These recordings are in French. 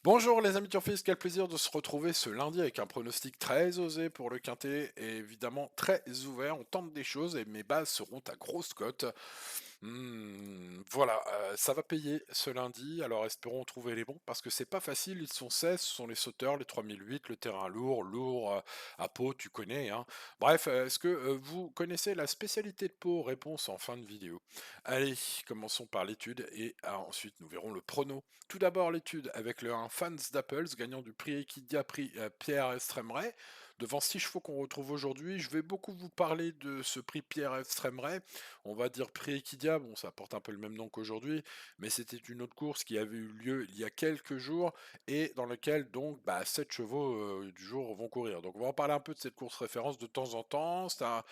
Bonjour les amis turfistes, quel plaisir de se retrouver ce lundi avec un pronostic très osé pour le quintet et évidemment très ouvert. On tente des choses et mes bases seront à grosse cote. Voilà, ça va payer ce lundi, alors espérons trouver les bons parce que c'est pas facile. Ils sont 16, ce sont les sauteurs, les 3008, le terrain lourd à Pau, tu connais, hein. Bref, est-ce que vous connaissez la spécialité de Pau? Réponse en fin de vidéo. Allez, commençons par l'étude et ensuite nous verrons le prono. Tout d'abord l'étude avec le 1 Fans d'Apples, gagnant du prix Equidia, prix Pierre Extrêmeray, devant 6 chevaux qu'on retrouve aujourd'hui. Je vais beaucoup vous parler de ce prix Pierre Extrêmeray. On va dire prix Equidia, bon ça porte un peu le même nom qu'aujourd'hui, mais c'était une autre course qui avait eu lieu il y a quelques jours et dans laquelle donc 7 chevaux du jour vont courir. Donc on va en parler un peu de cette course référence de temps en temps. C'est un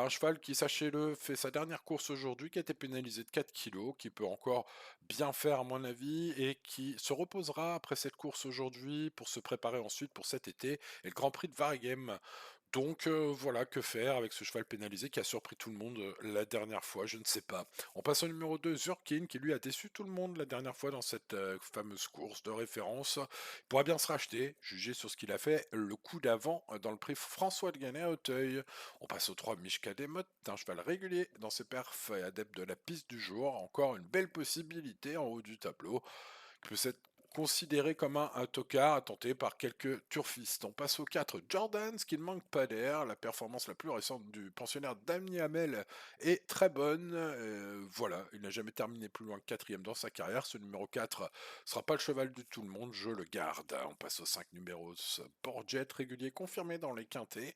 cheval qui, sachez-le, fait sa dernière course aujourd'hui, qui a été pénalisé de 4 kilos, qui peut encore bien faire à mon avis et qui se reposera après cette course aujourd'hui pour se préparer ensuite pour cet été et le Grand Prix de Waregem. Donc voilà, que faire avec ce cheval pénalisé qui a surpris tout le monde la dernière fois, je ne sais pas. On passe au numéro 2, Zurkin, qui lui a déçu tout le monde la dernière fois dans cette fameuse course de référence. Il pourrait bien se racheter, jugé sur ce qu'il a fait le coup d'avant dans le prix François de Gannet à Auteuil. On passe au 3, Mishka Desmottes, un cheval régulier dans ses perfs et adepte de la piste du jour. Encore une belle possibilité en haut du tableau qui peut être considéré comme un tocard à tenter par quelques turfistes. On passe au 4, Jordans, qui ne manque pas d'air. La performance la plus récente du pensionnaire Damien Hamel est très bonne. Voilà, il n'a jamais terminé plus loin que quatrième dans sa carrière. Ce numéro 4 sera pas le cheval de tout le monde, je le garde. On passe au 5 numéros, Borjet, régulier confirmé dans les quintés.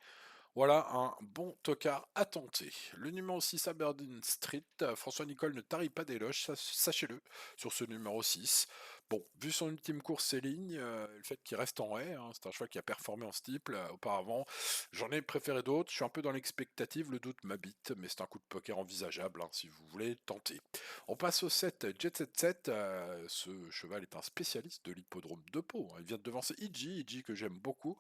Voilà un bon tocard à tenter. Le numéro 6, Aberdeen Street. François Nicole ne tarit pas d'éloges, sachez-le, sur ce numéro 6. Bon, vu son ultime course Céline, le fait qu'il reste en haie, hein, c'est un cheval qui a performé en steeple auparavant. J'en ai préféré d'autres, je suis un peu dans l'expectative, le doute m'habite, mais c'est un coup de poker envisageable hein, si vous voulez tenter. On passe au 7, Jet Set 7. Ce cheval est un spécialiste de l'hippodrome de Pau, hein. Il vient de devancer Iji que j'aime beaucoup.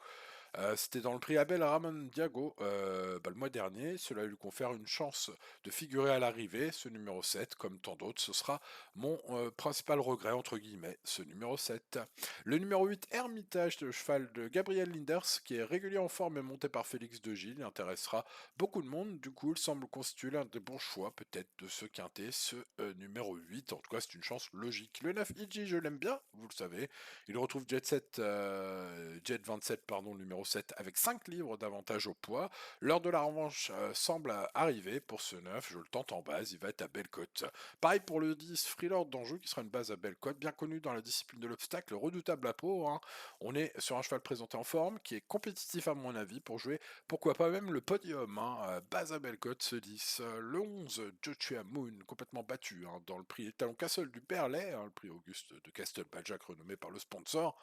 C'était dans le prix Abel Ramon Diago le mois dernier. Cela lui confère une chance de figurer à l'arrivée. Ce numéro 7, comme tant d'autres, ce sera mon principal regret, entre guillemets, ce numéro 7. Le numéro 8, Hermitage, de cheval de Gabriel Linders, qui est régulier en forme et monté par Félix de Gilles. Il intéressera beaucoup de monde. Du coup, il semble constituer l'un des bons choix, peut-être, de ce quintet, ce numéro 8. En tout cas, c'est une chance logique. Le 9, Iji, je l'aime bien, vous le savez. Il retrouve Jet 27, pardon, numéro 7, avec 5 livres d'avantage au poids. L'heure de la revanche semble arriver pour ce 9. Je le tente en base, il va être à belle cote. Pareil pour le 10, Freelord d'Anjou, qui sera une base à belle cote, bien connu dans la discipline de l'obstacle, redoutable à peau, hein. On est sur un cheval présenté en forme, qui est compétitif à mon avis pour jouer, pourquoi pas même le podium, hein. Base à belle cote, ce 10. Le 11, Joshua Moon, complètement battu hein, dans le prix Talon Castle du Berlay, hein, le prix Auguste de Castelbajac renommé par le sponsor.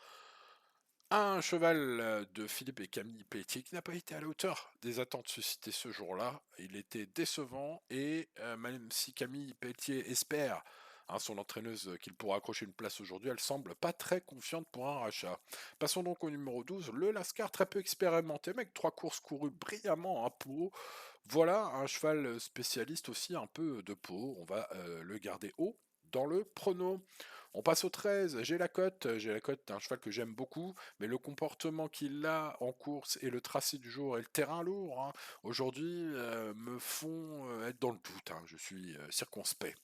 Un cheval de Philippe et Camille Pelletier qui n'a pas été à la hauteur des attentes suscitées ce jour-là. Il était décevant et même si Camille Pelletier espère son entraîneuse qu'il pourra accrocher une place aujourd'hui, elle semble pas très confiante pour un rachat. Passons donc au numéro 12, le Lascar, très peu expérimenté, mais avec 3 courses courues brillamment à Pau. Voilà un cheval spécialiste aussi un peu de Pau. On va le garder haut dans le prono. On passe au 13, j'ai la cote. J'ai la cote, un cheval que j'aime beaucoup, mais le comportement qu'il a en course et le tracé du jour et le terrain lourd, hein, aujourd'hui, me font être dans le doute, hein. Je suis circonspect.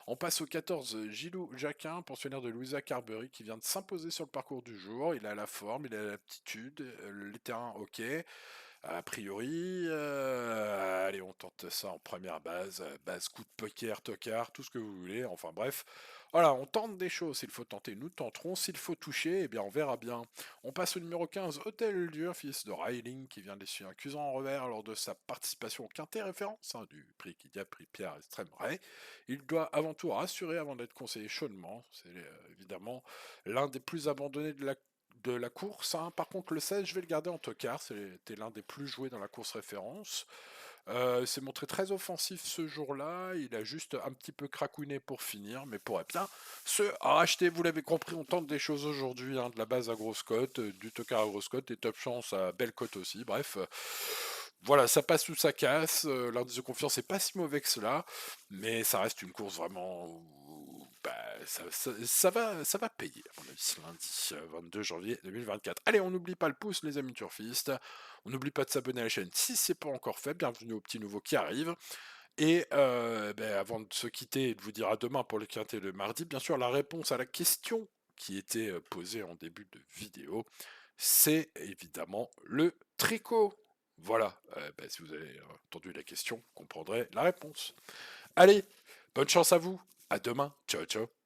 On passe au 14, Gilou Jacquin, pensionnaire de Louisa Carberry, qui vient de s'imposer sur le parcours du jour. Il a la forme, il a l'aptitude, les terrains ok. A priori, allez, on tente ça en première base, base coup de poker, tocard, tout ce que vous voulez, enfin bref. Voilà, on tente des choses, s'il faut tenter, nous tenterons, s'il faut toucher, eh bien on verra bien. On passe au numéro 15, Hôtel Dur, fils de Reiling, qui vient d'essuyer un cuisant en revers lors de sa participation au quintet référence, hein, du prix Kidia, prix Pierre Extrême Ray. Il doit avant tout rassurer avant d'être conseillé chaudement, c'est évidemment l'un des plus abandonnés de la course, hein. Par contre, le 16, je vais le garder en tocard. C'était l'un des plus joués dans la course référence. C'est montré très offensif ce jour-là. Il a juste un petit peu cracouiné pour finir, mais pourrait bien se racheter. Vous l'avez compris, on tente des choses aujourd'hui, hein, de la base à grosse cote, du tocard à grosse cote, des top chance à belle cote aussi. Bref, voilà, ça passe ou ça casse. L'indice de confiance est pas si mauvais que cela, mais ça reste une course vraiment Bah, ça va payer, à mon avis, ce lundi 22 janvier 2024. Allez, on n'oublie pas le pouce, les amis turfistes. On n'oublie pas de s'abonner à la chaîne si c'est pas encore fait. Bienvenue aux petits nouveaux qui arrivent. Et avant de se quitter et de vous dire à demain pour le quintet de mardi, bien sûr, la réponse à la question qui était posée en début de vidéo, c'est évidemment le tricot. Voilà, si vous avez entendu la question, vous comprendrez la réponse. Allez, bonne chance à vous, à demain, ciao ciao.